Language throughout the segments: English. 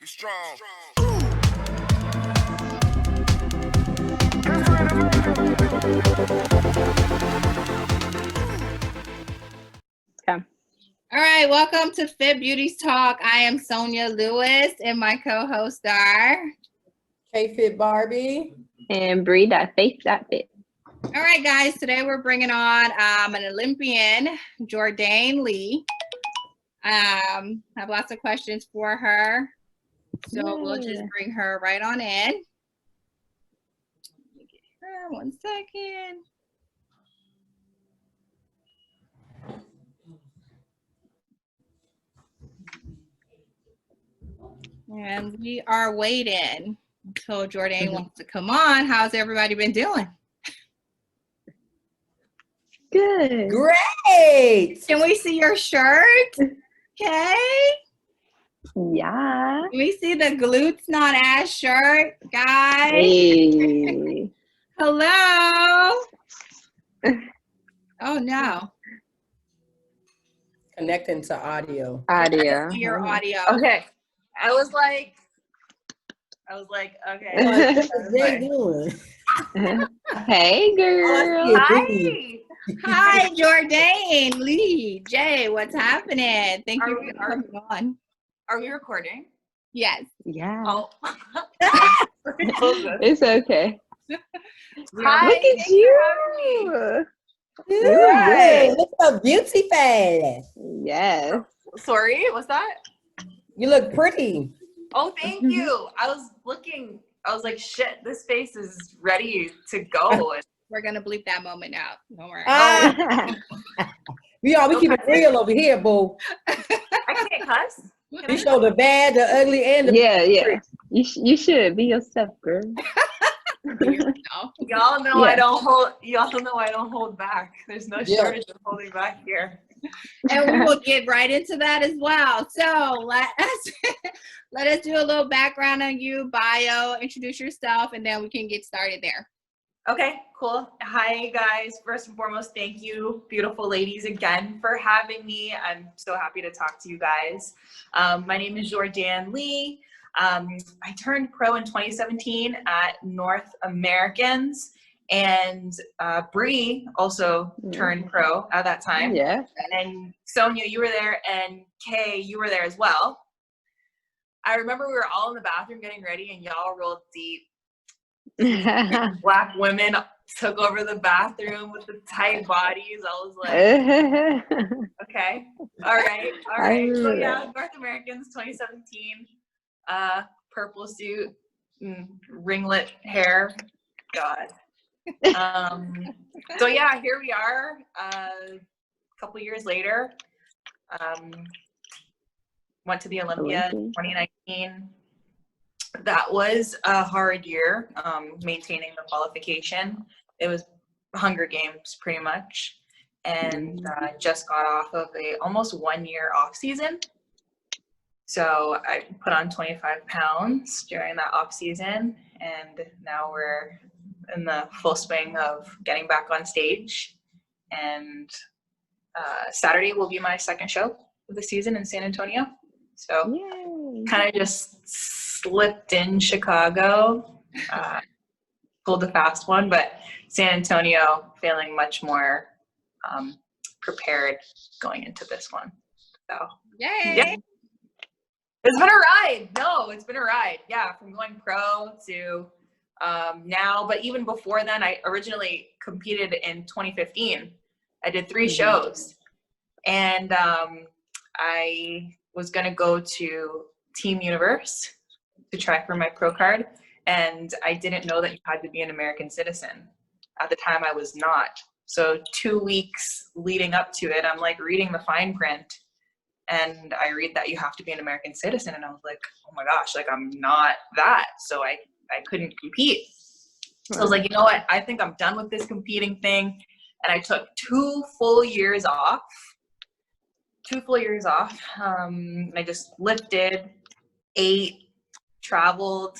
Be strong. Okay. All right, welcome to Fit Beauties Talk. I am Sonia Lewis and my co-host are K-Fit Barbie and Bree.faith.fit. All right, guys, today we're bringing on an Olympian, Jourdanne Lee. Have lots of questions for her. So we'll just bring her right on in. Let me get her 1 second. And we are waiting until Jourdanne wants to come on. How's everybody been doing? Good. Great. Can we see your shirt? Okay. Yeah. Can we see the glutes not ass shirt, guys? Hey. Hello. Oh no. Connecting to audio. Audio. Your audio. Okay. I was like, okay. What is they doing? Hey, girl. Hi. Hi, Jourdanne Lee. Jay, what's happening? Thank you for coming on. Are we recording? Yes. Yeah. Oh. It's okay. Hi. Look at thanks you. for Hey, look so beauty fast. Yes. having me. Sorry, what's that? You look pretty. Oh, thank you. I was like, shit, this face is ready to go. We're gonna bleep that moment out. Don't worry. We keep it real over here, boo. I can't cuss. Can We I? show the bad, the ugly, and the Yeah. You should be yourself, girl. Y'all know I don't hold back. There's no shortage of holding back here. And we will get right into that as well. So let us do a little background on you, bio, introduce yourself, and then we can get started there. Okay, cool. Hi, guys. First and foremost, thank you, beautiful ladies, again for having me. I'm so happy to talk to you guys. My name is Jourdanne Lee. I turned pro in 2017 at North Americans, and Bree also turned pro at that time. Yeah. And Sonia, you were there, and Kay, you were there as well. I remember we were all in the bathroom getting ready, and y'all rolled deep. Black women took over the bathroom with the tight bodies. I was like, okay, all right. So yeah, North Americans 2017, purple suit, ringlet hair, God. So yeah, here we are, a couple years later. Went to the Olympia in 2019. That was a hard year, maintaining the qualification. It was Hunger Games pretty much, and just got off of a almost 1 year off season. So I put on 25 pounds during that off season, and now we're in the full swing of getting back on stage. And Saturday will be my second show of the season in San Antonio. So kind of just slipped in Chicago, pulled a fast one, but San Antonio feeling much more prepared going into this one. So Yay! It's been a ride. No, it's been a ride. Yeah, from going pro to now, but even before then, I originally competed in 2015. I did 3 shows, and I was gonna go to Team Universe to try for my pro card, and I didn't know that you had to be an American citizen. At the time, I was not. So 2 weeks leading up to it, I'm like reading the fine print, and I read that you have to be an American citizen, and I was like, oh my gosh, like I'm not that. So I couldn't compete. So I was like, you know what? I think I'm done with this competing thing. And I took 2 full years off. I just lifted, ate, traveled.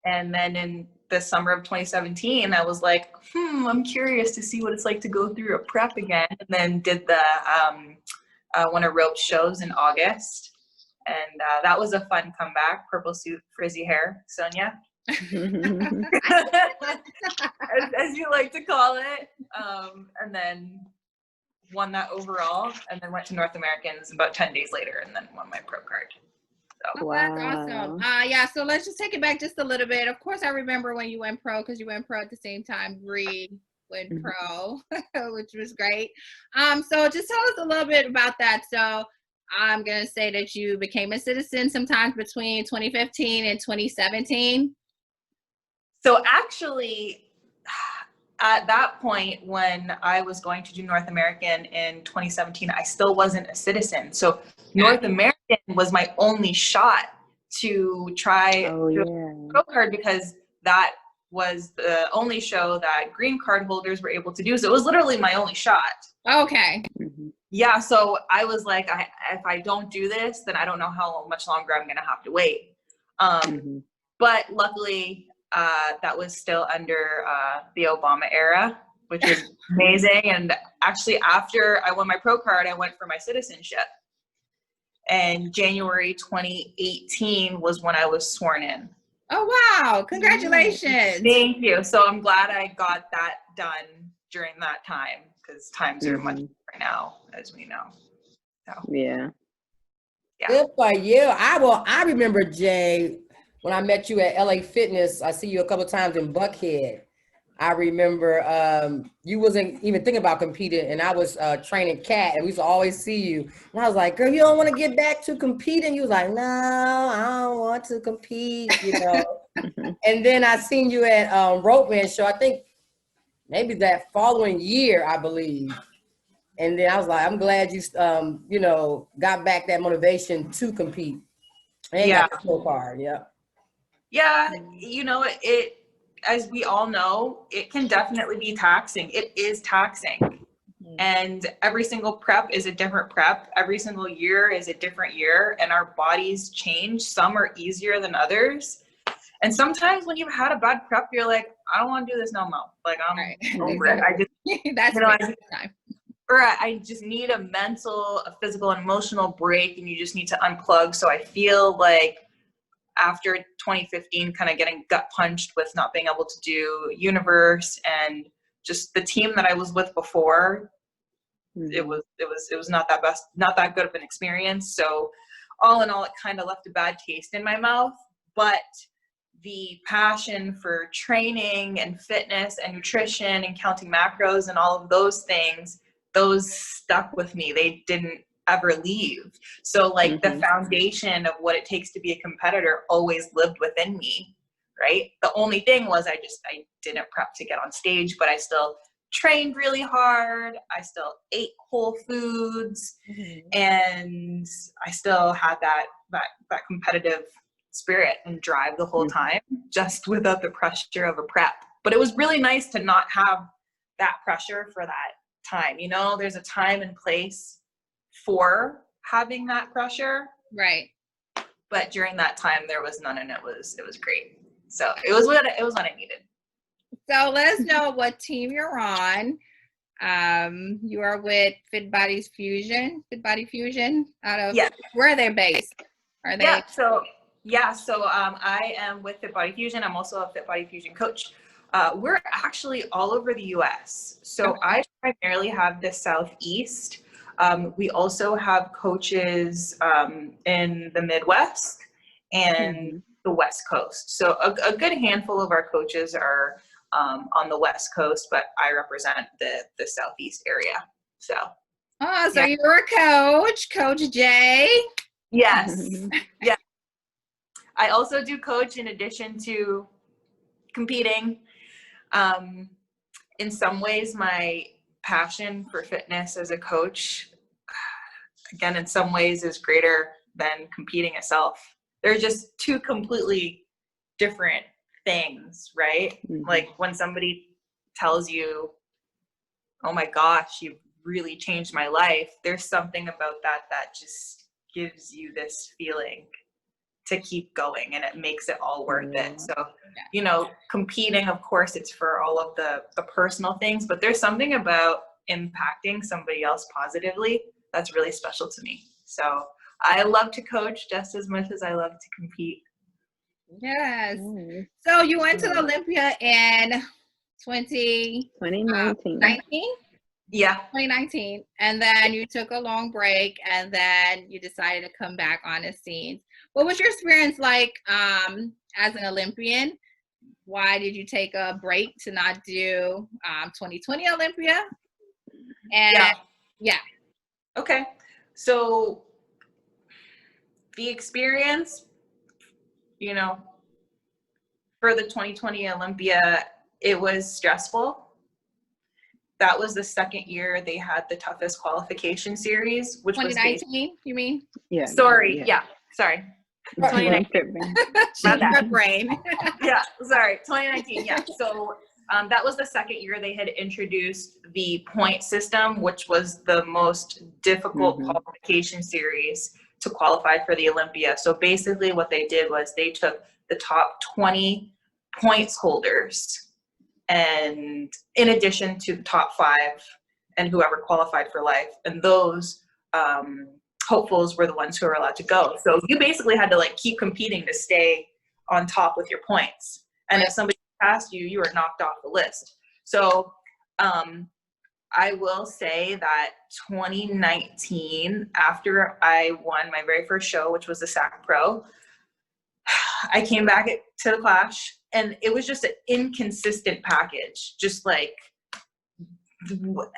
And then in the summer of 2017, I was like, I'm curious to see what it's like to go through a prep again. And then did the one of Rope's shows in August. And that was a fun comeback. Purple suit, frizzy hair, Sonia, as you like to call it. And then won that overall, and then went to North Americans about 10 days later, and then won my pro card. So. Oh, that's awesome. Yeah, so let's just take it back just a little bit. Of course, I remember when you went pro, because you went pro at the same time Bree went pro, which was great. So just tell us a little bit about that. So I'm going to say that you became a citizen sometime between 2015 and 2017. So actually, at that point, when I was going to do North American in 2017, I still wasn't a citizen. So North American was my only shot to try a pro card, because that was the only show that green card holders were able to do. So it was literally my only shot. Okay. Yeah. So I was like, if I don't do this, then I don't know how much longer I'm going to have to wait. But luckily, that was still under the Obama era, which is amazing. And actually, after I won my pro card, I went for my citizenship. And January 2018 was when I was sworn in. Oh, wow. Congratulations. Thank you. So I'm glad I got that done during that time, because times are much different now, as we know. So. Yeah. Good for you. I remember, Jay, when I met you at LA Fitness. I see you a couple of times in Buckhead. I remember you wasn't even thinking about competing, and I was training Kat, and we used to always see you. And I was like, girl, you don't want to get back to competing? You was like, no, I don't want to compete, you know. And then I seen you at Rope Man Show, I think maybe that following year, I believe. And then I was like, I'm glad you, you know, got back that motivation to compete. And got the pro card, Yeah, you know, it, as we all know, it can definitely be taxing. It is taxing. And every single prep is a different prep. Every single year is a different year, and our bodies change. Some are easier than others. And sometimes when you've had a bad prep, you're like, I don't want to do this no more. Like, I'm over it. I just, that's you know, time. Or I just need a mental, a physical, and emotional break, and you just need to unplug. So I feel like after 2015, kind of getting gut punched with not being able to do Universe, and just the team that I was with before, it was not that good of an experience. So all in all, it kind of left a bad taste in my mouth. But the passion for training and fitness and nutrition and counting macros and all of those things, those stuck with me. They didn't ever leave. So like the foundation of what it takes to be a competitor always lived within me, right? The only thing was I didn't prep to get on stage, but I still trained really hard. I still ate whole foods, and I still had that competitive spirit and drive the whole time, just without the pressure of a prep. But it was really nice to not have that pressure for that time. You know, there's a time and place for having that pressure, right? But during that time there was none, and it was great. So it was what I needed. So let us know what team you're on. You are with Fit Body Fusion out of where are they based? Are they so I am with Fit Body Fusion. I'm also a Fit Body Fusion coach. We're actually all over the US. So I primarily have the Southeast. We also have coaches in the Midwest and the West Coast. So a good handful of our coaches are on the West Coast, but I represent the Southeast area. So. Oh, so you're a Coach Jay. Yes. Yeah. I also do coach in addition to competing. In some ways, my passion for fitness as a coach, again, in some ways is greater than competing itself. They're just two completely different things, right? Like when somebody tells you, oh my gosh, you've really changed my life, there's something about that just gives you this feeling to keep going, and it makes it all worth it. So, you know, competing, of course, it's for all of the personal things, but there's something about impacting somebody else positively that's really special to me. So I love to coach just as much as I love to compete. Yes. Nice. So you went to the Olympia in 2019? 2019. Yeah. 2019, and then you took a long break, and then you decided to come back on the scenes. What was your experience like as an Olympian? Why did you take a break to not do 2020 Olympia? And yeah. Okay. So the experience, you know, for the 2020 Olympia, it was stressful. That was the second year they had the toughest qualification series, which 2019, you mean? Yeah. Sorry. 2019. My brain. Yeah, sorry, 2019, yeah. So that was the second year they had introduced the point system, which was the most difficult qualification series to qualify for the Olympia. So basically what they did was they took the top 20 points holders, and in addition to the top 5 and whoever qualified for life, and those hopefuls were the ones who were allowed to go. So you basically had to like keep competing to stay on top with your points. And if somebody passed you, you were knocked off the list. So I will say that 2019, after I won my very first show, which was the SAC Pro, I came back to the Clash, and it was just an inconsistent package. Just like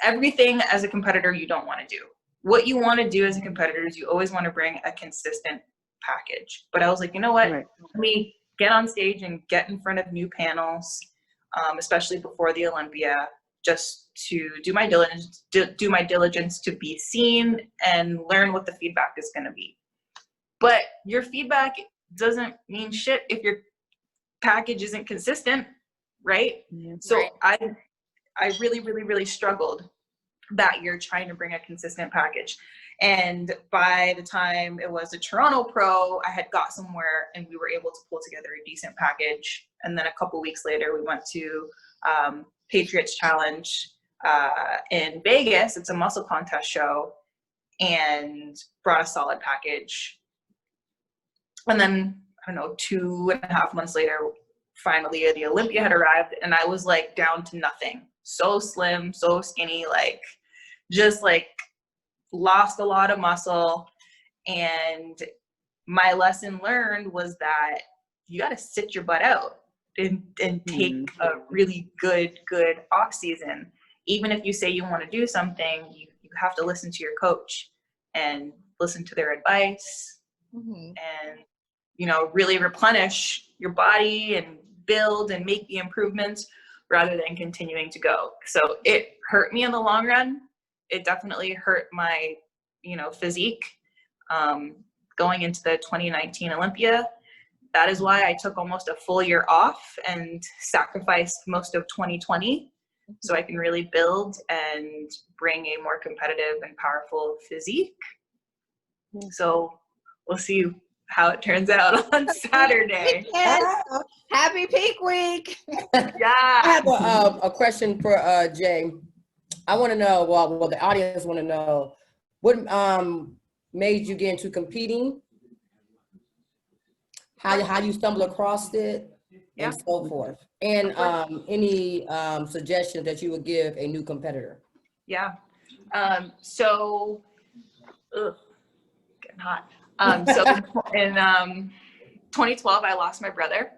everything as a competitor you don't want to do. What you want to do as a competitor is you always want to bring a consistent package. But I was like, you know what? Let me get on stage and get in front of new panels, especially before the Olympia, just to do my diligence to be seen and learn what the feedback is going to be. But your feedback doesn't mean shit if your package isn't consistent, right? So I really, really, really struggled that year trying to bring a consistent package. And by the time it was a Toronto Pro, I had got somewhere and we were able to pull together a decent package. And then a couple weeks later, we went to Patriots Challenge in Vegas. It's a muscle contest show, and brought a solid package. And then, I don't know, 2.5 months later, finally the Olympia had arrived, and I was like down to nothing. So slim, so skinny, like just like lost a lot of muscle. And my lesson learned was that you got to sit your butt out and take a really good off season. Even if you say you want to do something, you have to listen to your coach and listen to their advice, and, you know, really replenish your body and build and make the improvements rather than continuing to go. So it hurt me in the long run. It definitely hurt my, you know, physique going into the 2019 Olympia. That is why I took almost a full year off and sacrificed most of 2020 so I can really build and bring a more competitive and powerful physique. So we'll see how it turns out on Saturday. Happy peak week. Yeah. I have a question for Jay. I want to know, well, the audience want to know, what made you get into competing? How you stumble across it, and so forth. And any suggestions that you would give a new competitor? Yeah. So, getting hot. So in 2012, I lost my brother.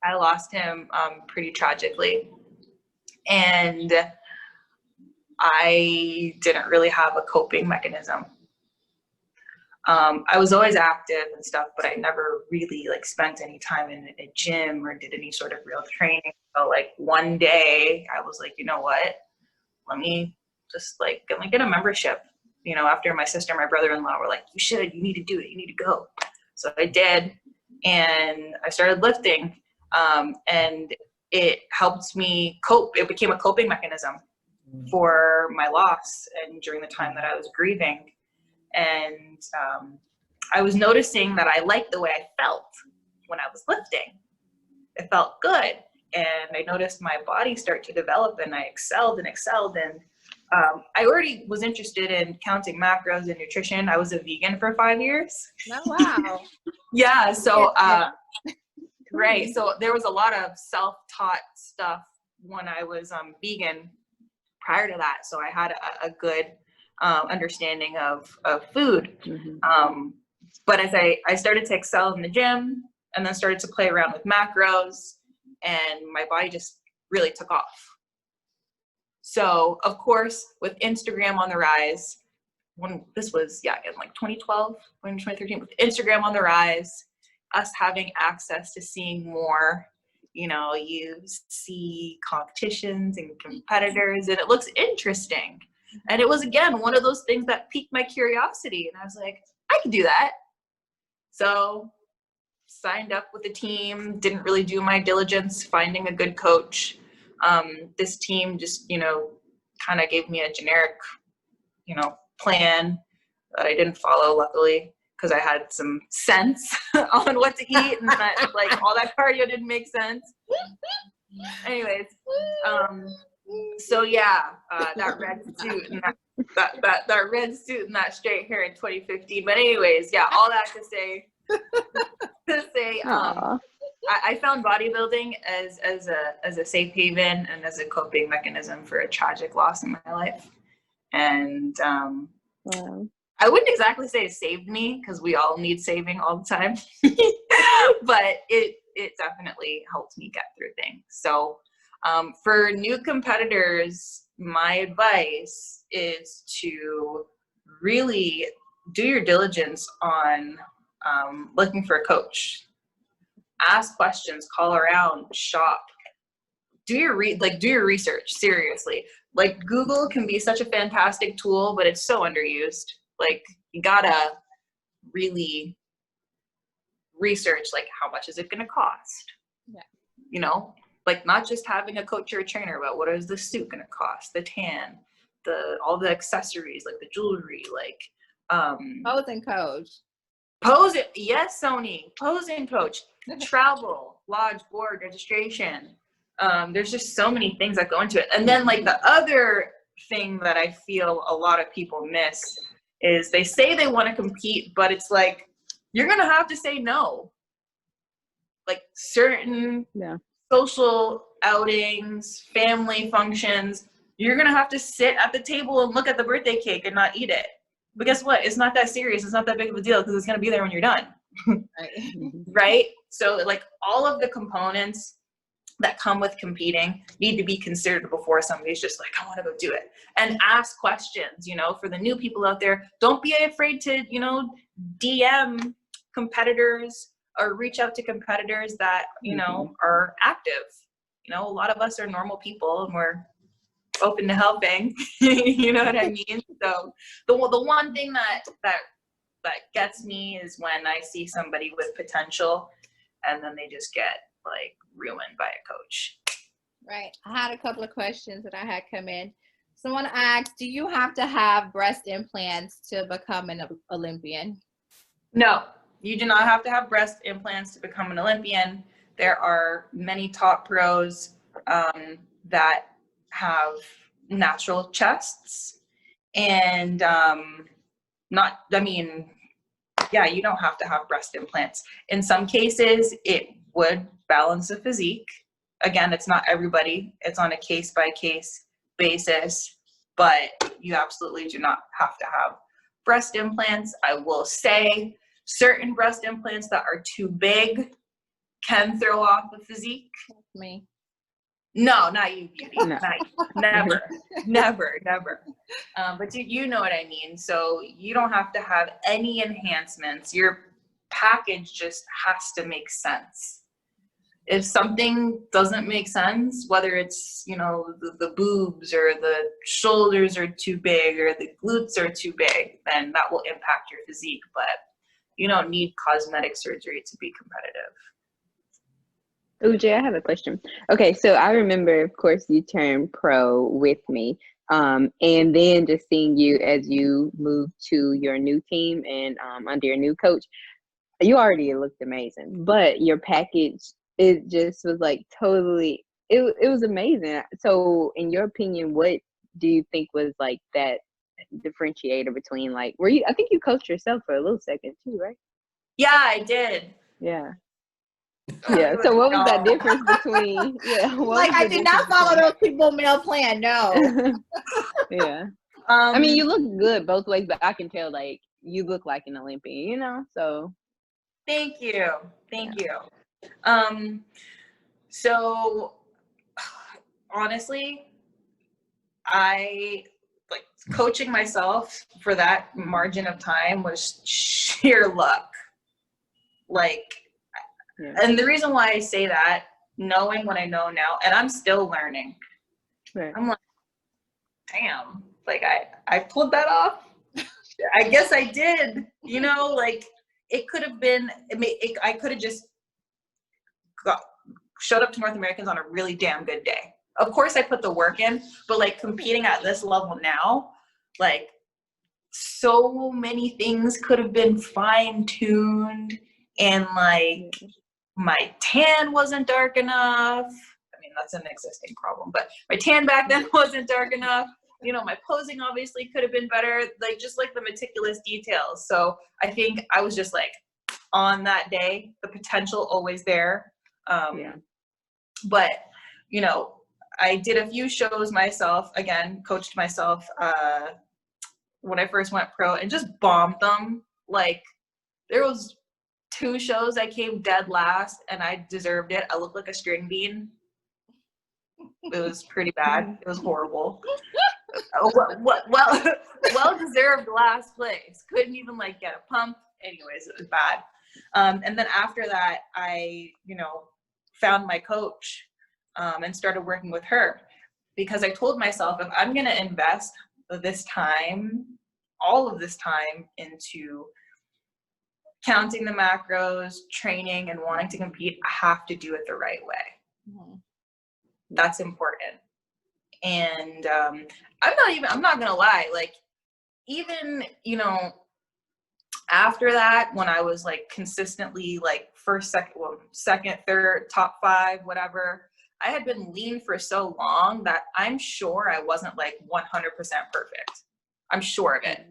I lost him pretty tragically. And I didn't really have a coping mechanism. I was always active and stuff, but I never really like spent any time in a gym or did any sort of real training. So like one day I was like, you know what, let me just like, let me get a membership. You know, after my sister and my brother-in-law were like, you need to do it, you need to go. So I did, and I started lifting, and it helped me cope. It became a coping mechanism for my loss and during the time that I was grieving. And I was noticing that I liked the way I felt when I was lifting. It felt good. And I noticed my body start to develop, and I excelled. And I already was interested in counting macros and nutrition. I was a vegan for 5 years. Oh, wow. Yeah. So, right. So there was a lot of self-taught stuff when I was vegan prior to that. So I had a good understanding of food. But as I started to excel in the gym and then started to play around with macros, and my body just really took off. So of course, with Instagram on the rise, when this was, again, like 2012, 2013, with Instagram on the rise, us having access to seeing more, you see competitions and competitors, and it looks interesting. And it was, again, one of those things that piqued my curiosity. And I was like, I can do that. So signed up with the team, didn't really do my diligence finding a good coach. This team just, kind of gave me a generic, plan that I didn't follow, luckily, because I had some sense on what to eat, and that, like, all that cardio didn't make sense. Anyways, so yeah, that red suit and that red suit and that straight hair in 2015. But anyways, yeah, all that to say, I found bodybuilding as a safe haven and as a coping mechanism for a tragic loss in my life. And Wow. I wouldn't exactly say it saved me, because we all need saving all the time, but it definitely helped me get through things. So for new competitors, my advice is to really do your diligence on looking for a coach. Ask questions, call around, shop. Do your research, seriously. Like, Google can be such a fantastic tool, but it's so underused. Like, you gotta really research, like, how much is it gonna cost? Yeah. Like, not just having a coach or a trainer, but what is the suit gonna cost? The tan, all the accessories, like the jewelry, like Posing coach. Yes, Sony, posing coach, travel, lodge, board, registration. There's just so many things that go into it. And then, like, the other thing that I feel a lot of people miss is they say they want to compete, but it's like, you're going to have to say no. Like, certain social outings, family functions, you're going to have to sit at the table and look at the birthday cake and not eat it. But guess what? It's not that serious. It's not that big of a deal, because it's going to be there when you're done. Right? So, like, all of the components that come with competing need to be considered before somebody's just like, I want to go do it. And ask questions, for the new people out there. Don't be afraid to, DM competitors or reach out to competitors that, are active. A lot of us are normal people, and we're open to helping. You know what I mean? So the one thing that gets me is when I see somebody with potential and then they just get, like, ruined by a coach. Right. I had a couple of questions that I had come in. Someone asked, do you have to have breast implants to become an Olympian? No, you do not have to have breast implants to become an Olympian. There are many top pros that have natural chests, and you don't have to have breast implants. In some cases, it would balance the physique. Again, it's not everybody. It's on a case-by-case basis, but you absolutely do not have to have breast implants. I will say certain breast implants that are too big can throw off the physique. Me. No, not you, Beauty. No. Not you. Never. But you know what I mean. So you don't have to have any enhancements. Your package just has to make sense. If something doesn't make sense, whether it's, the boobs or the shoulders are too big or the glutes are too big, then that will impact your physique. But you don't need cosmetic surgery to be competitive. Oh, Jay, I have a question. Okay, so I remember, of course, you turned pro with me, and then just seeing you as you moved to your new team and under your new coach, you already looked amazing, but your package, it just was like totally, it was amazing. So in your opinion, what do you think was like that differentiator between like, I think you coached yourself for a little second too, right? Yeah, I did. Yeah. Yeah. So what was that difference between? Yeah. Like I did not follow those people meal plan. No. Yeah. I mean, you look good both ways, but I can tell like you look like an Olympian, you know. So. Thank you. Thank you. So honestly, I like coaching myself for that margin of time was sheer luck. Like, and the reason why I say that, knowing what I know now, and I'm still learning. Right. I'm like, damn, like I pulled that off. I guess I did, you know, like it could have been, I could have just showed up to North Americans on a really damn good day. Of course I put the work in, but like competing at this level now, like so many things could have been fine-tuned, and like my tan wasn't dark enough. I mean, that's an existing problem, but my tan back then wasn't dark enough. You know, my posing obviously could have been better, like just like the meticulous details. So I think I was just like on that day, the potential always there. But, you know, I did a few shows myself, again, coached myself when I first went pro and just bombed them. Like there was 2 shows I came dead last and I deserved it. I looked like a string bean. It was pretty bad. It was horrible. Well deserved last place. Couldn't even like get a pump. Anyways, it was bad. And then after that, I, you know, found my coach and started working with her, because I told myself, if I'm going to invest this time, all of this time into counting the macros, training, and wanting to compete, I have to do it the right way. That's important. And I'm not gonna lie, like even, you know, after that, when I was like consistently like second, third, top 5, whatever, I had been lean for so long that I'm sure I wasn't like 100% perfect. I'm sure of it,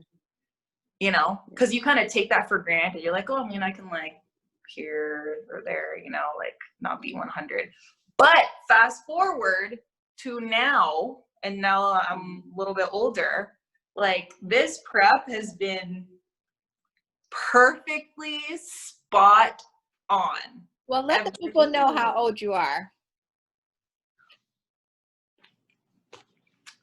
you know, because you kind of take that for granted. You're like, oh, I mean, I can like here or there, you know, like not be 100. But fast forward to now, and now I'm a little bit older, like this prep has been perfectly spot on. Well, let the people know how old you are.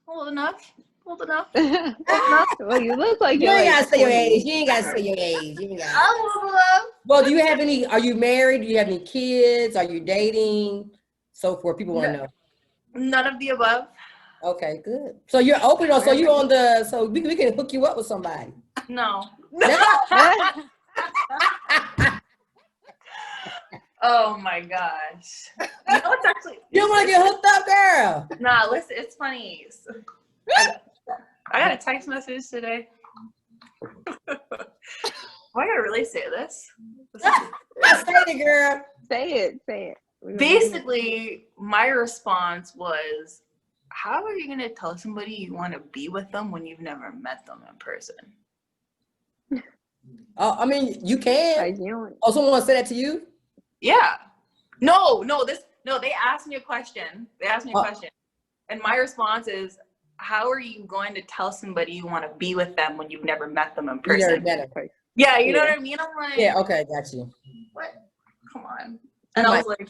Old enough. Well, you look like you ain't gotta say your age. You ain't gotta say your age. I'm old enough. Well, do you have any? Are you married? Do you have any kids? Are you dating? So forth. People want to know. None of the above. Okay, good. So you're open. So you're on the. So we can hook you up with somebody. No. Oh my gosh. You know, it's actually. You want to get hooked up, girl? Nah, listen, it's funny. I got a text message today. Why I gotta really say this? Say it, girl. Say it. Basically, my response was, how are you going to tell somebody you want to be with them when you've never met them in person? I mean, you can. Oh, someone said that to you? Yeah. No, they asked me a question. And my response is, how are you going to tell somebody you want to be with them when you've never met them in person? You never met them. Yeah, you know what I mean? I'm like, yeah, okay, got you. What? Come on. And I was like,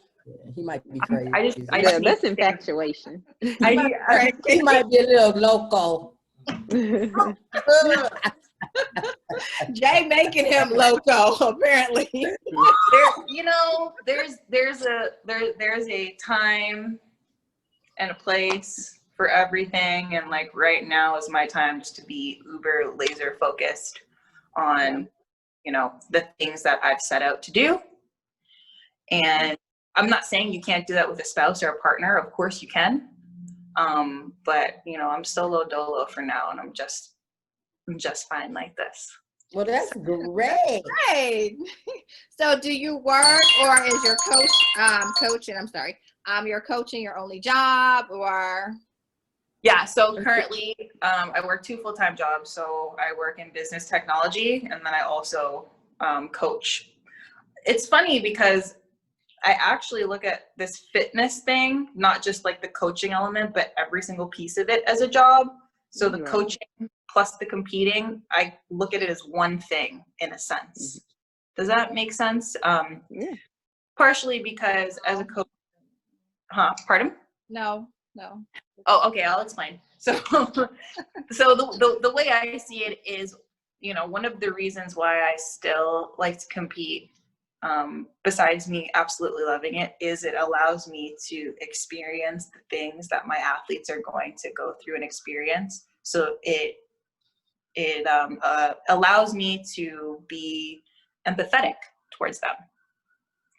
he might be crazy. I just that's infatuation. He might be a little loco. Jay making him loco, apparently. There's a time and a place for everything, and like right now is my time just to be uber laser focused on, you know, the things that I've set out to do. And I'm not saying you can't do that with a spouse or a partner. Of course you can. But you know, I'm solo dolo for now, and I'm just fine like this. Well, that's great. Great. So do you work, or is your coach coaching? I'm sorry. You're coaching your only job, or? Yeah, so currently I work 2 full-time jobs. So I work in business technology, and then I also coach. It's funny because I actually look at this fitness thing, not just like the coaching element, but every single piece of it as a job. So the coaching plus the competing, I look at it as one thing in a sense. Does that make sense? Yeah. Partially because as a coach, pardon? No. Oh, okay, I'll explain. So, the way I see it is, you know, one of the reasons why I still like to compete, besides me absolutely loving it, is it allows me to experience the things that my athletes are going to go through and experience. So it allows me to be empathetic towards them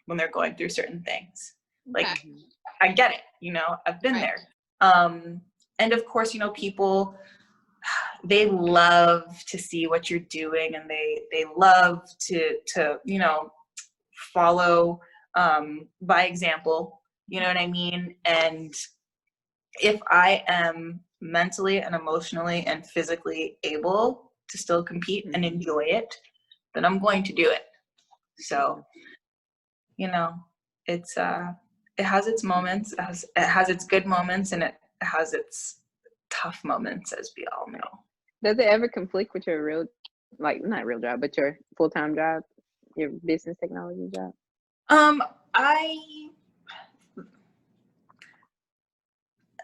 when they're going through certain things. Okay. Like, I get it, you know, I've been there. And of course, you know, people, they love to see what you're doing, and they love to, you know, follow by example, you know what I mean? And if I am mentally and emotionally and physically able to still compete and enjoy it, then I'm going to do it. So, you know, it's it has its moments, it has its good moments, and it has its tough moments, as we all know. Does it ever conflict with your real, like, not real job, but your full-time job, your business technology job?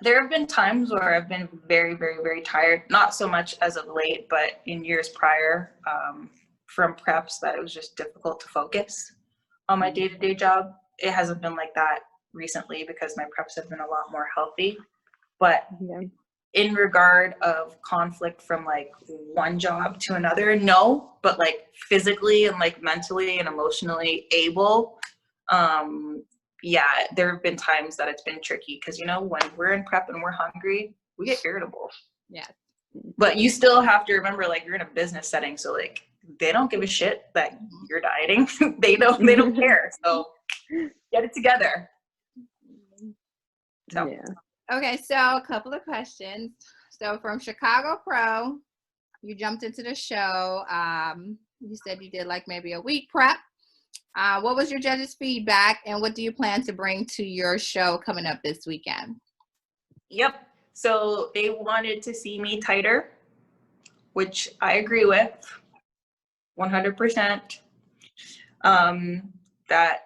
There have been times where I've been very, very, very tired, not so much as of late, but in years prior, from preps, that it was just difficult to focus on my day-to-day job. It hasn't been like that recently because my preps have been a lot more healthy. But in regard of conflict from like one job to another, no, but like physically and like mentally and emotionally able, yeah, there have been times that it's been tricky because, you know, when we're in prep and we're hungry, we get irritable. Yeah. But you still have to remember, like, you're in a business setting, so like they don't give a shit that you're dieting. they don't care. So get it together. So Okay, so a couple of questions. So from Chicago Pro, you jumped into the show. You said you did like maybe a week prep. What was your judges' feedback, and what do you plan to bring to your show coming up this weekend? Yep. So they wanted to see me tighter, which I agree with 100%. That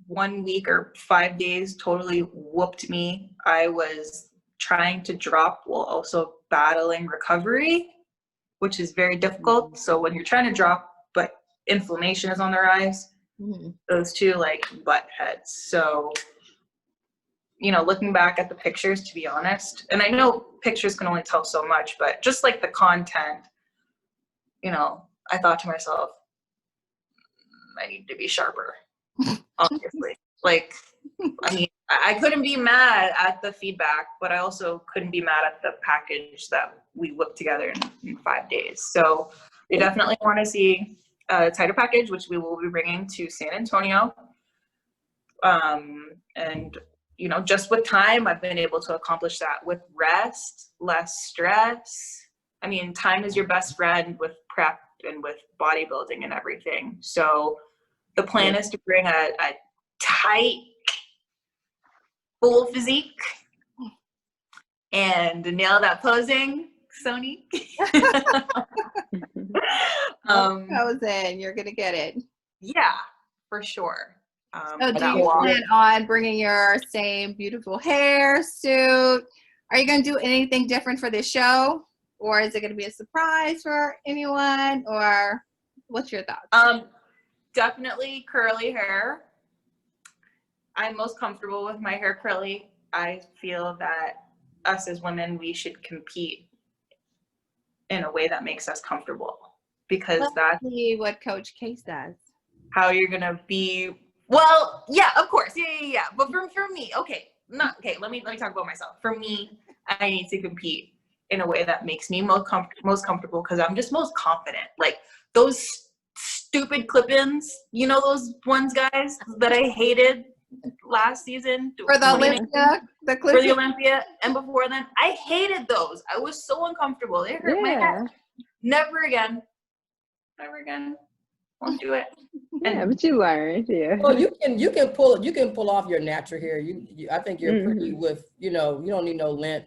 1 week or 5 days totally whooped me. I was trying to drop while also battling recovery, which is very difficult. So when you're trying to drop, but inflammation is on the rise, those two like butt heads. So, you know, looking back at the pictures, to be honest, and I know pictures can only tell so much, but just like the content, you know, I thought to myself, I need to be sharper, obviously. Like, I mean, I couldn't be mad at the feedback, but I also couldn't be mad at the package that we whipped together in 5 days. So they definitely want to see a tighter package, which we will be bringing to San Antonio. And, you know, just with time, I've been able to accomplish that with rest, less stress. I mean, time is your best friend with prep and with bodybuilding and everything. So the plan is to bring a tight, full physique and nail that posing, Sony. Posing, you're gonna get it. Yeah, for sure. So do you plan on bringing your same beautiful hair, suit? Are you going to do anything different for this show? Or is it going to be a surprise for anyone? Or what's your thoughts? Definitely curly hair. I'm most comfortable with my hair curly. I feel that us as women, we should compete in a way that makes us comfortable. Because that's what Coach Case does. How you're going to be. Well, yeah, of course. Yeah. But for me, let me talk about myself. For me, I need to compete in a way that makes me most comfortable because I'm just most confident. Like those stupid clip-ins, you know, those ones, guys, that I hated last season. For the 2019, Olympia, for the Olympia, and before then, I hated those. I was so uncomfortable. It hurt my head. Never again. Never again. Won't do it. Yeah, but you learned, yeah. Well, you can pull off your natural hair. I think you're pretty with, you know, you don't need no lint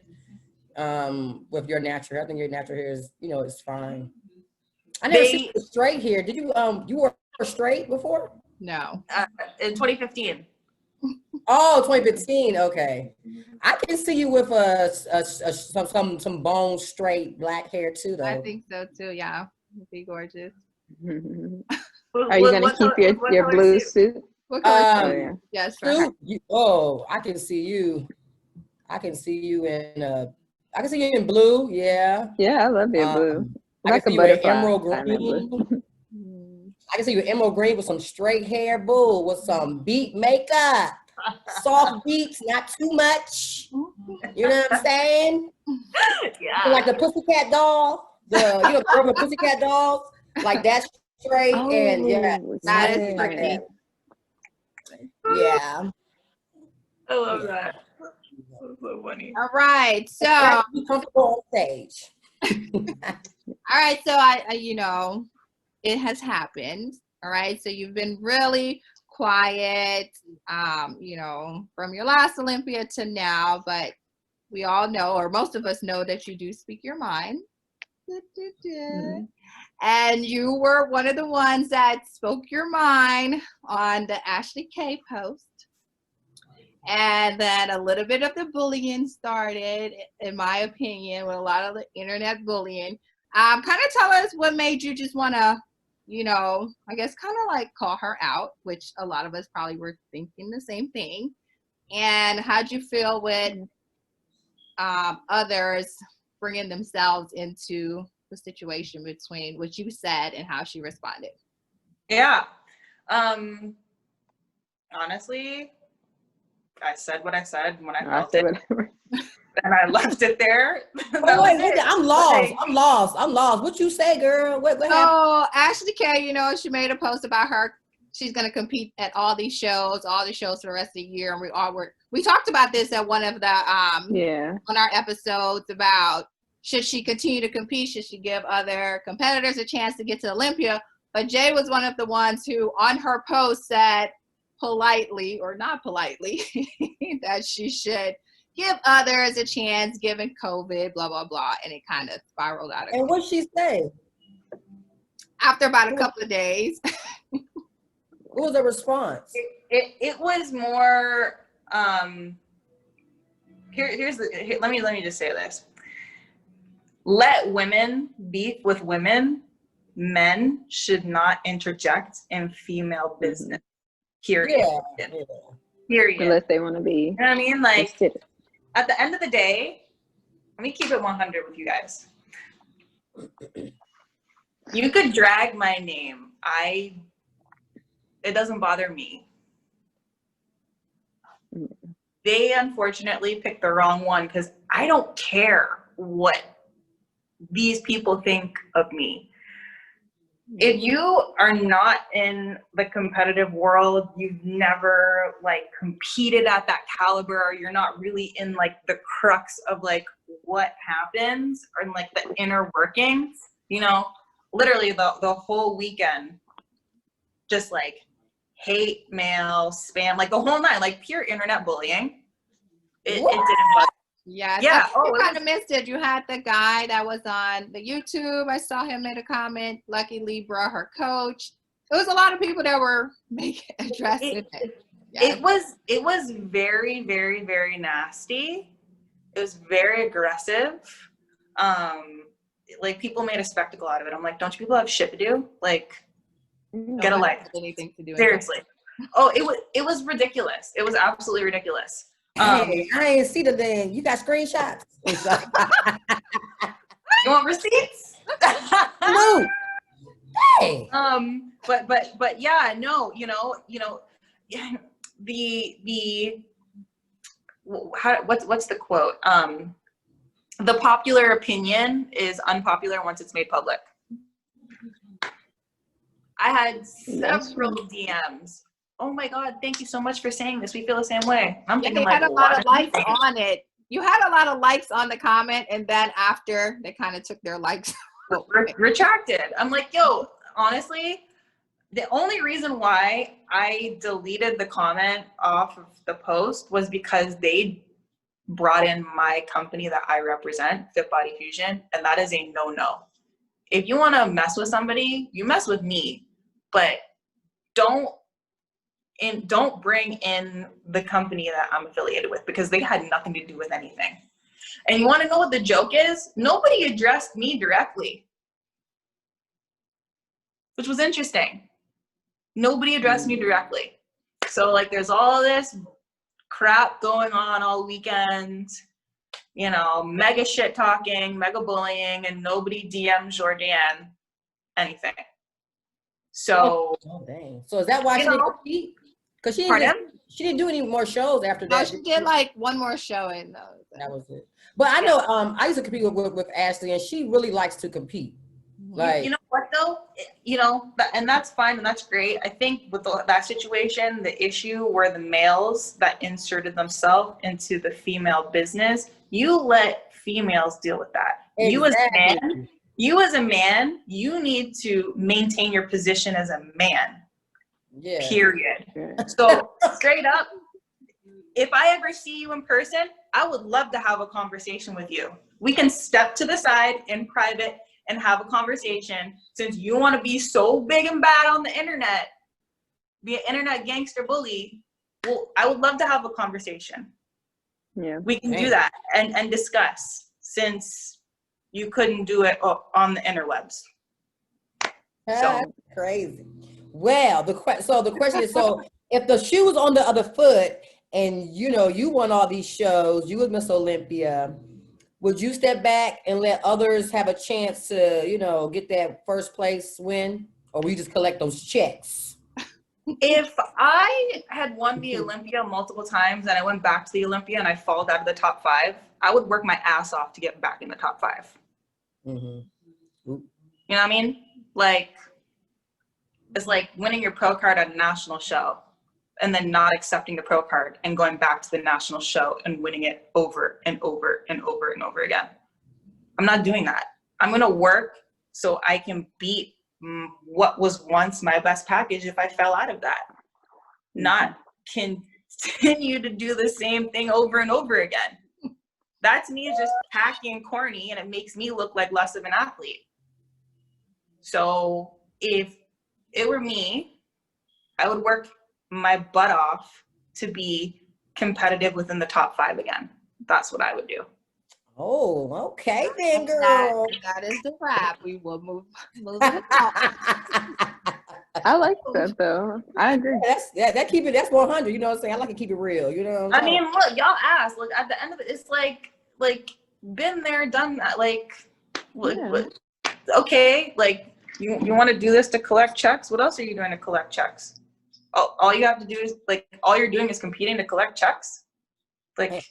with your natural hair. I think your natural hair is, you know, it's fine. I never seen you straight hair. Did you you were straight before? No. In 2015. Oh, 2015. Okay. I can see you with some bone straight black hair too, though. I think so too. Yeah, it'd be gorgeous. Are you gonna keep your blue suit? What color? Yes. Suit? I can see you. I can see you in I can see you in blue. Yeah. Yeah, I love your blue. I Like can a see you in butterfly. emerald green. I can see you in emerald green with some straight hair, boo, with some beat makeup. Soft beats, not too much. You know what I'm saying? Yeah. Like the Pussycat doll, the girl with Pussycat dolls, like that straight and yeah, that is pretty. Yeah. I love that. That's so funny. All right, so be comfortable on stage. all right, so I you know, it has happened. All right, so you've been really quiet, you know, from your last Olympia to now, but we all know, or most of us know, that you do speak your mind. And you were one of the ones that spoke your mind on the Ashley K post. And then a little bit of the bullying started, in my opinion, with a lot of the internet bullying. Kind of tell us what made you just want to, you know, I guess kind of like call her out, which a lot of us probably were thinking the same thing. And how'd you feel with others bringing themselves into the situation between what you said and how she responded? Yeah. Honestly, I said what I said when I felt it. And I left it there. Wait, I'm lost. What you say, girl? What happened? Oh, Ashley K, you know, she made a post about her. She's going to compete at all these shows for the rest of the year. And we talked about this at one of the, on our episodes about, should she continue to compete? Should she give other competitors a chance to get to Olympia? But Jay was one of the ones who on her post said politely or not politely that she should give others a chance given COVID, blah, blah, blah. And it kind of spiraled out of And what'd she say? After about a couple of days. What was the response? It was more, let me just say this. Let women beef with women. Men should not interject in female business. Period. Yeah. Period. Unless they want to be. You know what I mean? Like, at the end of the day, let me keep it 100 with you guys. You could drag my name. It doesn't bother me. They unfortunately picked the wrong one because I don't care what these people think of me. If you are not in the competitive world, you've never like competed at that caliber, you're not really in like the crux of like what happens or in like the inner workings, you know, literally the whole weekend, just like hate mail, spam, like the whole night, like pure internet bullying. It didn't bug. Yeah. You kind of missed it. You had the guy that was on the YouTube. I saw him make a comment. Lucky Libra, her coach. It was a lot of people that were addressing it. Yeah. It was very, very, very nasty. It was very aggressive. Like people made a spectacle out of it. I'm like, don't you people have shit to do? Like, get a life. Anything to do. Seriously. Oh, it was ridiculous. It was absolutely ridiculous. Hey, I ain't see the thing. You got screenshots? You want receipts? No. Hey. But yeah, no, what's the quote? The popular opinion is unpopular once it's made public. I had several DMs oh my God, thank you so much for saying this. We feel the same way. I'm thinking they had like, a lot of likes on it. You had a lot of likes on the comment, and then after they kind of took their likes retracted. I'm like, yo, honestly, the only reason why I deleted the comment off of the post was because they brought in my company that I represent, Fit Body Fusion, and that is a no-no. If you want to mess with somebody, you mess with me, but don't bring in the company that I'm affiliated with, because they had nothing to do with anything. And you want to know what the joke is? Nobody addressed me directly, which was interesting. Nobody addressed me directly. So like there's all this crap going on all weekend, you know, mega shit talking, mega bullying, and nobody DM'd Jourdanne anything. So, oh, dang. So is that why she didn't compete? Because she didn't do any more shows after that. No, she did like one more show and that was it. But I know I used to compete with Ashley, and she really likes to compete. Like, you know what though, you know, and that's fine and that's great. I think with that situation, the issue were the males that inserted themselves into the female business. You let females deal with that. Exactly. You as a man, you need to maintain your position as a man. Yeah. Period. So straight up, if I ever see you in person, I would love to have a conversation with you. We can step to the side in private and have a conversation. Since you want to be so big and bad on the internet, be an internet gangster bully, well, I would love to have a conversation. Yeah, we can do that and discuss, since you couldn't do it on the interwebs. So crazy. Well, the question is, so if the shoe was on the other foot, and you know you won all these shows, you was Miss Olympia, would you step back and let others have a chance to, you know, get that first place win, or will you just collect those checks? If I had won the Olympia multiple times and I went back to the Olympia and I fall out of the top 5, I would work my ass off to get back in the top 5. You know what I mean? Like, it's like winning your pro card at a national show and then not accepting the pro card and going back to the national show and winning it over and over and over and over again. I'm not doing that. I'm going to work so I can beat what was once my best package if I fell out of that. Not continue to do the same thing over and over again. That to me is just tacky and corny, and it makes me look like less of an athlete. So if it were me, I would work my butt off to be competitive within the top 5 again. That's what I would do. Oh, okay then, girl. That is the wrap. We will move I like that though. I agree. That's 100. You know what I'm saying? I like to keep it real. You know what I'm saying? I mean, look, y'all ask. Look, at the end of it, it's like been there, done that. Like, okay, like you want to do this to collect checks? What else are you doing to collect checks? All you have to do is all you're doing is competing to collect checks. Like,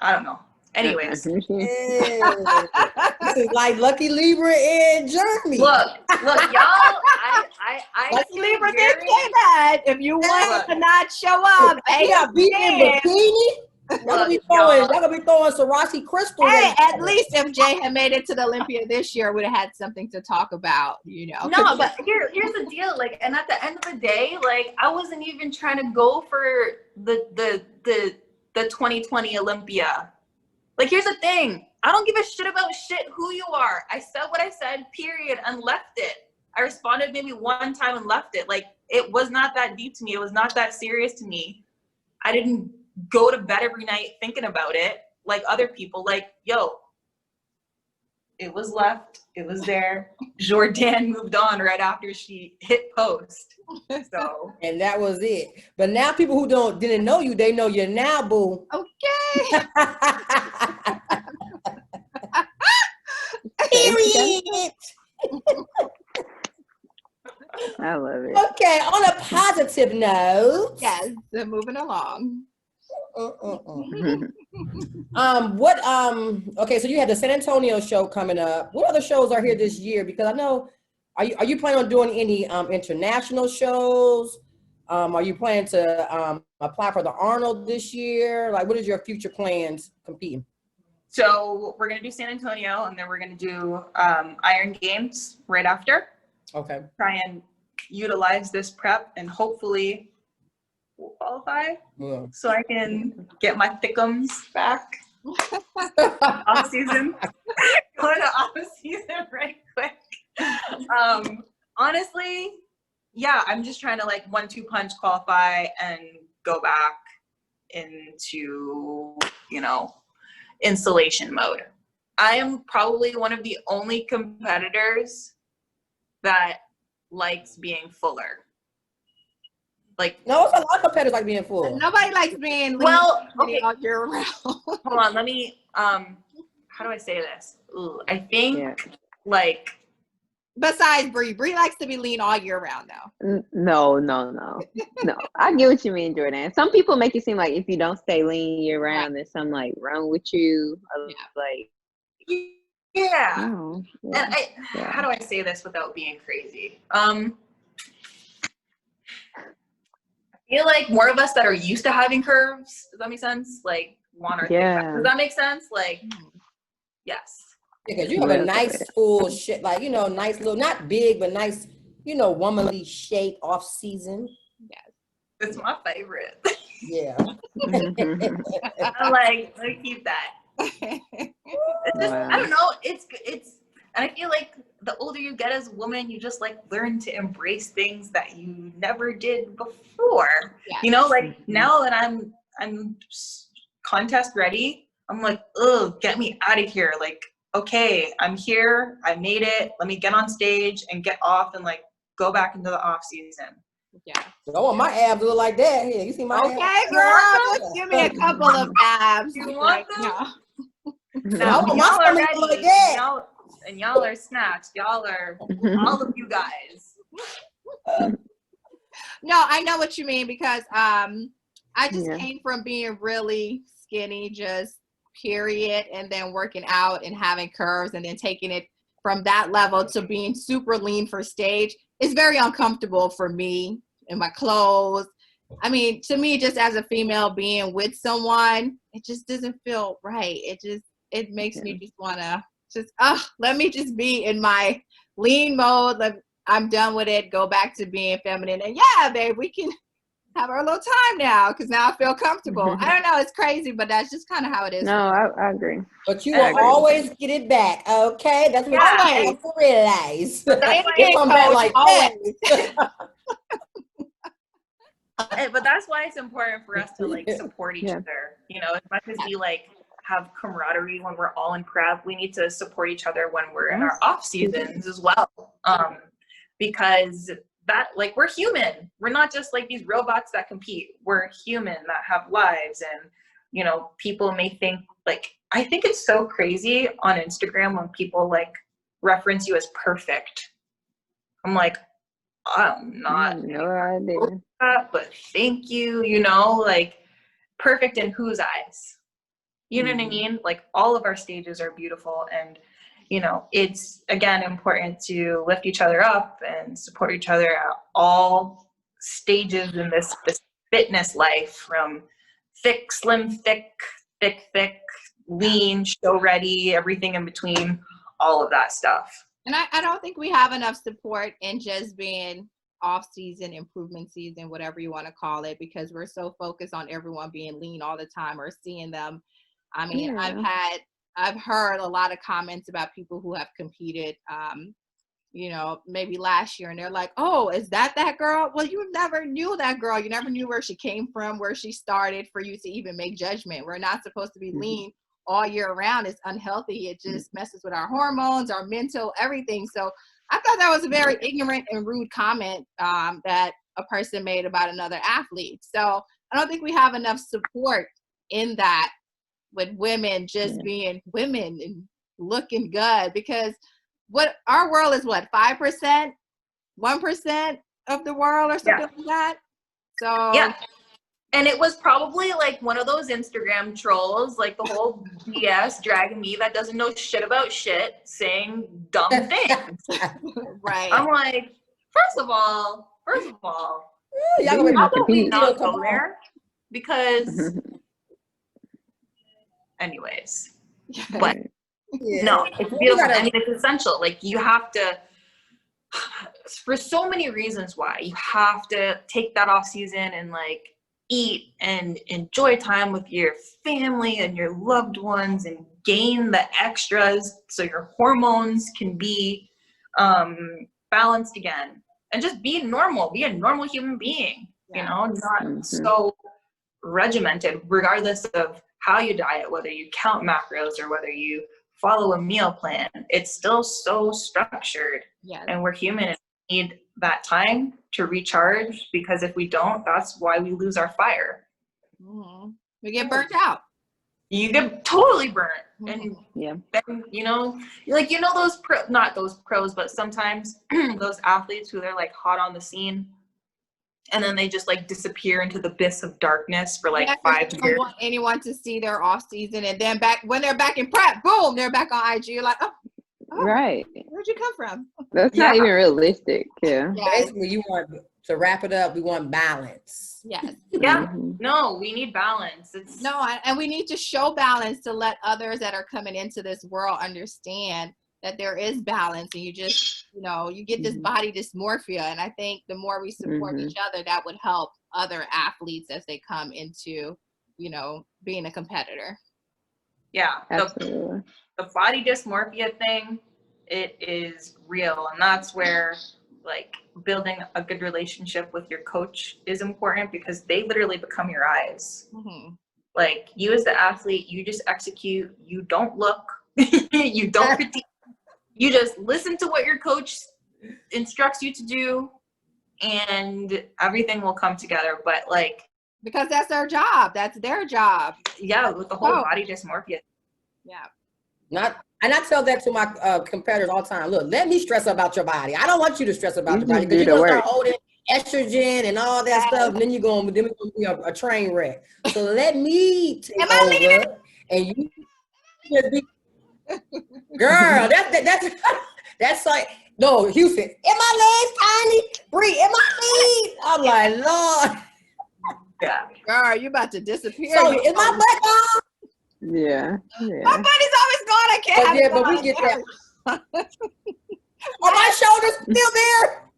I don't know. Anyways, this is like Lucky Libra in Germany. Look, y'all. I Lucky Libra did say that. If you want to not show up, in bikini. Y'all gonna be throwing Swarovski crystals. Hey, at least if Jay had made it to the Olympia this year, would have had something to talk about, you know. No, but here's the deal. Like, and at the end of the day, like, I wasn't even trying to go for the 2020 Olympia. Like, here's the thing. I don't give a shit about who you are. I said what I said, period, and left it. I responded maybe one time and left it. Like, it was not that deep to me. It was not that serious to me. I didn't go to bed every night thinking about it like other people. Like, yo, it was left. It was there. Jourdanne moved on right after she hit post. So, and that was it. But now people who didn't know you, they know you now, boo. Okay. Period. I love it. Okay, on a positive note. Yes, they're moving along. Okay, so you have the San Antonio show coming up. What other shows are here this year? Because I know, Are you planning on doing any international shows? Are you planning to apply for the Arnold this year? Like, what is your future plans competing? So we're gonna do San Antonio, and then we're gonna do Iron Games right after. Okay. Try and utilize this prep, and hopefully we'll qualify, so I can get my thickums back. Off season, going to off season right quick. Honestly, yeah, I'm just trying to like 1-2 punch qualify and go back into, you know, installation mode. I am probably one of the only competitors that likes being fuller. Like, no, it's a lot of competitors like being full. Nobody likes being well, okay. all year round. Hold on, let me how do I say this? Ooh, I think like, besides Bree likes to be lean all year round though. No. I get what you mean, Jourdanne. Some people make it seem like if you don't stay lean year round, there's something like wrong with you. Like, yeah. Oh, And how do I say this without being crazy? I feel like more of us that are used to having curves, does that make sense? Like, want our thing back. Does that make sense? Like, yes. Because you have a nice full shit, like, you know, nice little, not big, but nice, you know, womanly shape off season. Yes. It's my favorite. Yeah. I'm like, let me keep that. It's just, I don't know. It's, and I feel like the older you get as a woman, you just like learn to embrace things that you never did before. Yeah. You know, like now that I'm contest ready, I'm like, ugh, get me out of here. Like, okay, I'm here. I made it. Let me get on stage and get off and like go back into the off season. Yeah. I want my abs to look like that. Here, you see my abs? Okay, girl, just give me a couple of abs. You want them? No, y'all are ready. Like that. Y'all are snatched. Y'all are all of you guys. No, I know what you mean because I just came from being really skinny, just period, and then working out and having curves and then taking it from that level to being super lean for stage. It's very uncomfortable for me in my clothes. I mean, to me, just as a female being with someone, it just doesn't feel right. It makes me just want to let me just be in my lean mode. I'm done with it. Go back to being feminine. And yeah, babe, we can have our little time now because now I feel comfortable. I don't know. It's crazy, but that's just kind of how it is. No, I agree. But you will always get it back, okay? That's what I have to realize. They come back like that. But that's why it's important for us to like support each other. You know, as much as we like have camaraderie when we're all in prep, we need to support each other when we're in our off seasons as well. Because that, like, we're human. We're not just like these robots that compete. We're human that have lives. And, you know, people may think like, I think it's so crazy on Instagram when people like reference you as perfect. I'm like, I'm not. No idea. But thank you, you know, like perfect in whose eyes? You know what I mean? Like all of our stages are beautiful, and you know, it's again important to lift each other up and support each other at all stages in this fitness life, from thick, slim, thick, lean, show ready, everything in between, all of that stuff. And I don't think we have enough support in just being off season, improvement season, whatever you want to call it, because we're so focused on everyone being lean all the time or seeing them. I mean, I've heard a lot of comments about people who have competed, you know, maybe last year, and they're like, oh, is that girl? Well, you never knew that girl. You never knew where she came from, where she started for you to even make judgment. We're not supposed to be lean all year round. It's unhealthy. It just messes with our hormones, our mental, everything. So I thought that was a very ignorant and rude comment that a person made about another athlete. So I don't think we have enough support in that, with women just being women and looking good, because what our world is, what, 5%, 1% of the world or something like that. So And it was probably like one of those Instagram trolls, like the whole BS dragging me that doesn't know shit about shit, saying dumb things. Right. I'm like, first of all, Y'all gonna how about we compete. not go there? Because, anyways, but no, it's beautiful. I mean, it's essential. Like, you have to, for so many reasons why, you have to take that off season and like eat and enjoy time with your family and your loved ones and gain the extras so your hormones can be balanced again, and just be a normal human being, you know, not so regimented, regardless of how you diet, whether you count macros or whether you follow a meal plan. It's still so structured. And we're human and need that time to recharge, because if we don't, that's why we lose our fire. We get burnt out. You get totally burnt. And then, you know, like, you know, those not those pros, but sometimes those athletes who they're like hot on the scene and then they just like disappear into the abyss of darkness for like 5 years. Don't want anyone to see their off season, and then when they're back in prep, boom, they're back on IG. You're like, oh, right. Where'd you come from? That's not even realistic. Basically, you want to wrap it up. We want balance. Yes. No, we need balance. It's and we need to show balance to let others that are coming into this world understand that there is balance, and you just, you know, you get this body dysmorphia. And I think the more we support each other, that would help other athletes as they come into, you know, being a competitor. Yeah. Absolutely. The body dysmorphia thing, it is real. And that's where like building a good relationship with your coach is important, because they literally become your eyes. Like, you as the athlete, you just execute, you don't look, you don't critique. You just listen to what your coach instructs you to do, and everything will come together. But like, because that's their job. That's their job. Yeah, with the whole body dysmorphia. Yeah. And I tell that to my competitors all the time. Look, let me stress about your body. I don't want you to stress about your body, because you're gonna start holding estrogen and all that stuff, and then it's gonna be a train wreck. So let me take over, and you just be. Girl, that's like, no, Houston. Am my legs tiny? Bree, am my legs? I'm like, Lord. Yeah. Girl, you about to disappear. So is my butt gone? Yeah. My buddy's always gone. I can't. But we get that. Are my shoulders still there?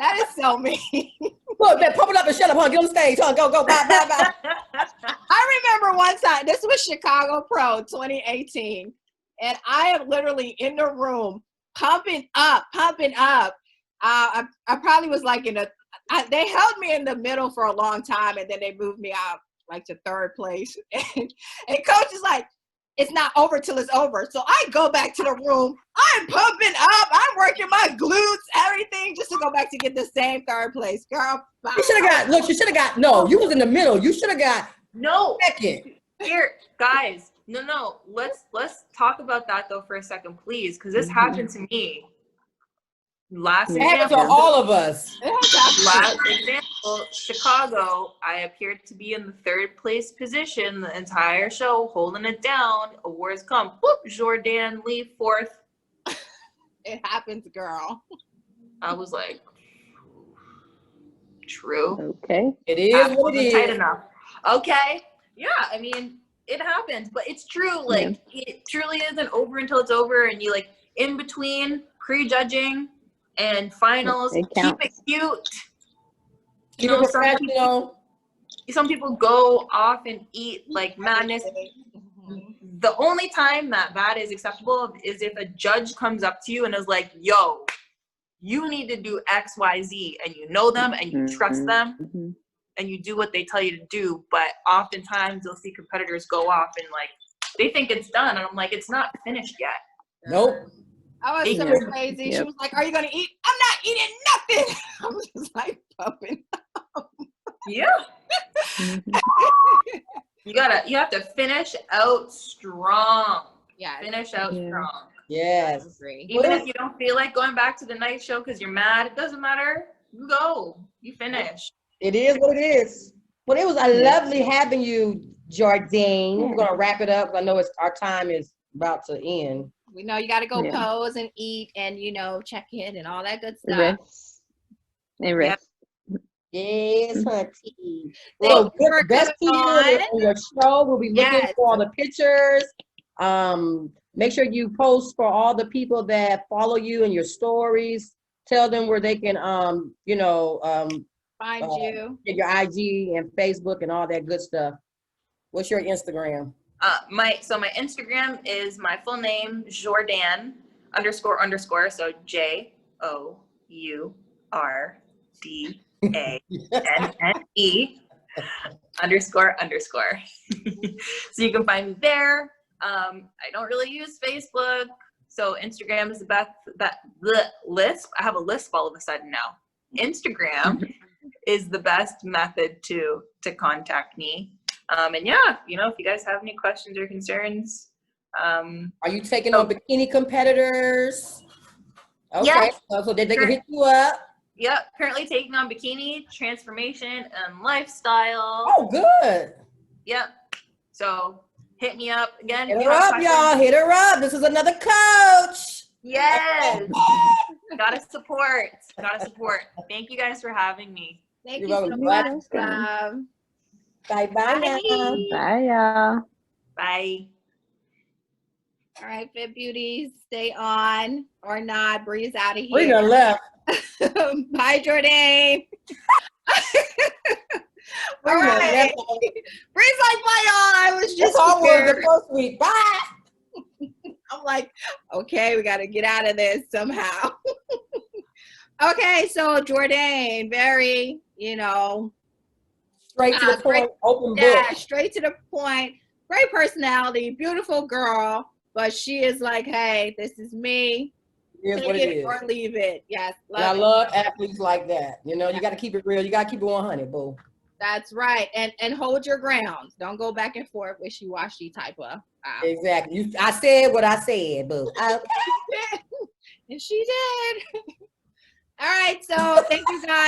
That is so mean. Look, man, pump it up and shut up, huh? Get on the stage, huh? Go, bye. I remember one time, this was Chicago Pro 2018, and I am literally in the room pumping up. I probably was like they held me in the middle for a long time, and then they moved me out like to third place. And coach is like, it's not over till it's over. So I go back to the room. I'm pumping up. I'm working my glutes, everything, just to go back to get the same third place. Girl, you should have got, no, you was in the middle. You should have got second. Here, guys, no. Let's talk about that though for a second, please, because this happened to me. Last example, happened to all of us. Last example, Chicago, I appeared to be in the third place position the entire show, holding it down. Awards come. Whoop, Jourdanne Lee, fourth. It happens, girl. I was like, true. Okay. It is what it is. Tight enough. Okay. Yeah, I mean, it happens, but it's true. Like, it truly isn't over until it's over, and you like in between prejudging and finals, keep it cute. Keep it professional. Some people go off and eat like madness. The only time that is acceptable is if a judge comes up to you and is like, yo, you need to do X, Y, Z, and you know them and you trust them and you do what they tell you to do. But oftentimes you'll see competitors go off and like, they think it's done. And I'm like, it's not finished yet. Nope. I was so crazy. She was like, are you going to eat? I'm not eating nothing. I was just like pumping up. Yeah. You have to finish out strong. Yeah. Finish out strong. Yes. Even if you don't feel like going back to the night show because you're mad, it doesn't matter. You go. You finish. It is what it is. Well, it was a lovely having you, Jourdanne. Yeah. We're gonna wrap it up. I know our time is about to end. We know you got to go Yeah. pose and eat and, you know, check in and all that good stuff. Rest. And rest. Yes, hunty. Thank Well, you for best to coming you on. on your show. We'll be looking Yes. for all the pictures. Make sure you post for all the people that follow you in your stories. Tell them where they can, Find you. get your IG and Facebook and all that good stuff. What's your Instagram? My Instagram is my full name, Jourdanne __. So JOURDANNE So you can find me there. I don't really use Facebook, so Instagram is the best. Lisp. I have a lisp all of a sudden now. Instagram is the best method to contact me. And yeah, you know, if you guys have any questions or concerns. Are you taking on bikini competitors? Okay, Yeah. so they can hit you up. Yep, currently taking on bikini, transformation, and lifestyle. Oh, good. Yep. So hit me up again. Hit her up, y'all. Hit her up. This is another coach. Yes. Gotta support. Thank you guys for having me. Thank You're you so welcome. much. Bye-bye now. Bye, y'all. Bye. All right, Fit Beauties, stay on or not. Bree's out of Bree here. done left. Bye, Jourdanne. All Bree done right. left. Bree's like, bye, y'all. I was just That's all was here. the first week. Bye. I'm like, okay, we got to get out of this somehow. Okay, so Jourdanne, very, Straight to the point, open book. straight to the point. Great personality, beautiful girl, but she is like, hey, this is me. Here's Take what it is. or leave it. Yes, And I love athletes like that. You know, you got to keep it real. You got to keep it 100, boo. That's right, and hold your ground. Don't go back and forth wishy-washy type of. Exactly. I said what I said, boo. And she did. All right, so thank you guys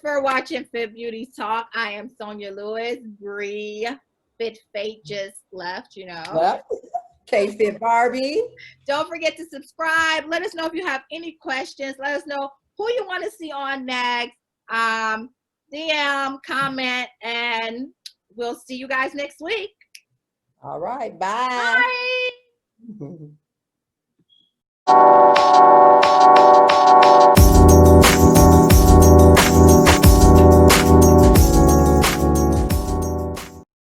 for watching Fit Beauty Talk. I am Sonia Lewis. Bree Fit Fate just left, Well, K-Fit Barbie. Don't forget to subscribe. Let us know if you have any questions. Let us know who you want to see on next. DM, comment, and we'll see you guys next week. All right, bye. Bye.